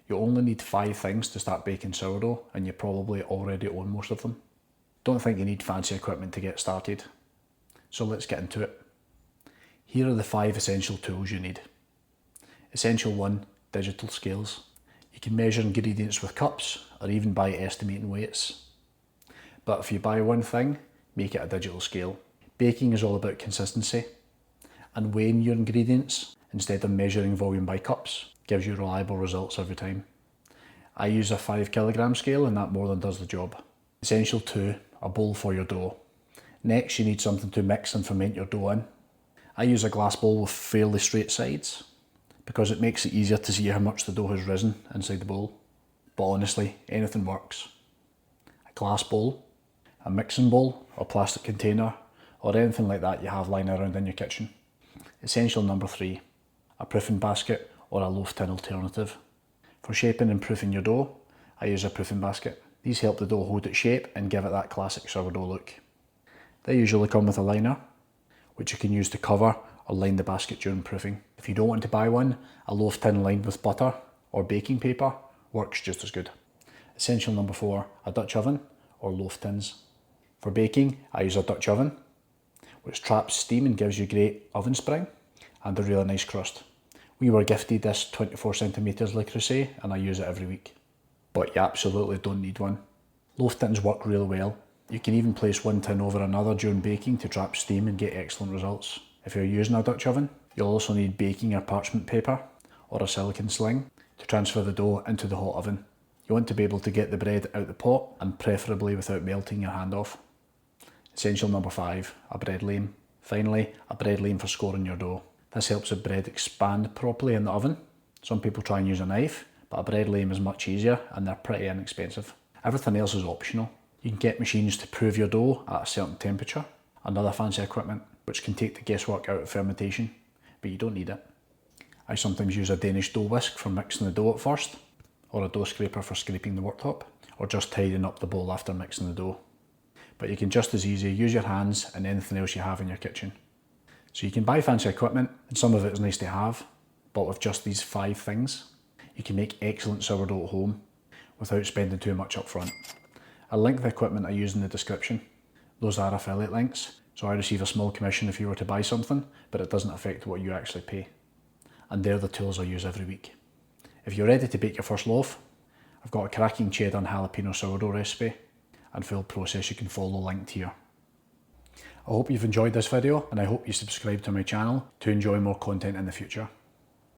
You only need 5 things to start baking sourdough, and you probably already own most of them. Don't think you need fancy equipment to get started. So let's get into it. Here are the 5 essential tools you need. Essential 1, digital scales. You can measure ingredients with cups or even by estimating weights. But if you buy one thing, make it a digital scale. Baking is all about consistency, and weighing your ingredients instead of measuring volume by cups gives you reliable results every time. I use a 5 kilogram scale and that more than does the job. Essential 2, a bowl for your dough. Next, you need something to mix and ferment your dough in. I use a glass bowl with fairly straight sides because it makes it easier to see how much the dough has risen inside the bowl. But honestly, anything works. A glass bowl, a mixing bowl or plastic container, or anything like that you have lying around in your kitchen. Essential number 3, a proofing basket or a loaf tin alternative. For shaping and proofing your dough, I use a proofing basket. These help the dough hold its shape and give it that classic sourdough look. They usually come with a liner, which you can use to cover or line the basket during proofing. If you don't want to buy one, a loaf tin lined with butter or baking paper works just as good. Essential number 4, a Dutch oven or loaf tins. For baking, I use a Dutch oven, which traps steam and gives you great oven spring and a really nice crust. We were gifted this 24cm Le Creuset and I use it every week. But you absolutely don't need one. Loaf tins work really well. You can even place one tin over another during baking to trap steam and get excellent results. If you're using a Dutch oven, you'll also need baking or parchment paper or a silicone sling to transfer the dough into the hot oven. You want to be able to get the bread out the pot and preferably without melting your hand off. Essential number 5, a bread lame. Finally, a bread lame for scoring your dough. This helps the bread expand properly in the oven. Some people try and use a knife, but a bread lame is much easier and they're pretty inexpensive. Everything else is optional. You can get machines to prove your dough at a certain temperature and other fancy equipment, which can take the guesswork out of fermentation, but you don't need it. I sometimes use a Danish dough whisk for mixing the dough at first, or a dough scraper for scraping the worktop, or just tidying up the bowl after mixing the dough. But you can just as easy use your hands and anything else you have in your kitchen. So you can buy fancy equipment, and some of it is nice to have, but with just these 5 things, you can make excellent sourdough at home without spending too much up front. I'll link the equipment I use in the description. Those are affiliate links, so I receive a small commission if you were to buy something, but it doesn't affect what you actually pay. And they're the tools I use every week. If you're ready to bake your first loaf, I've got a cracking cheddar and jalapeno sourdough recipe and full process you can follow linked here. I hope you've enjoyed this video and I hope you subscribe to my channel to enjoy more content in the future.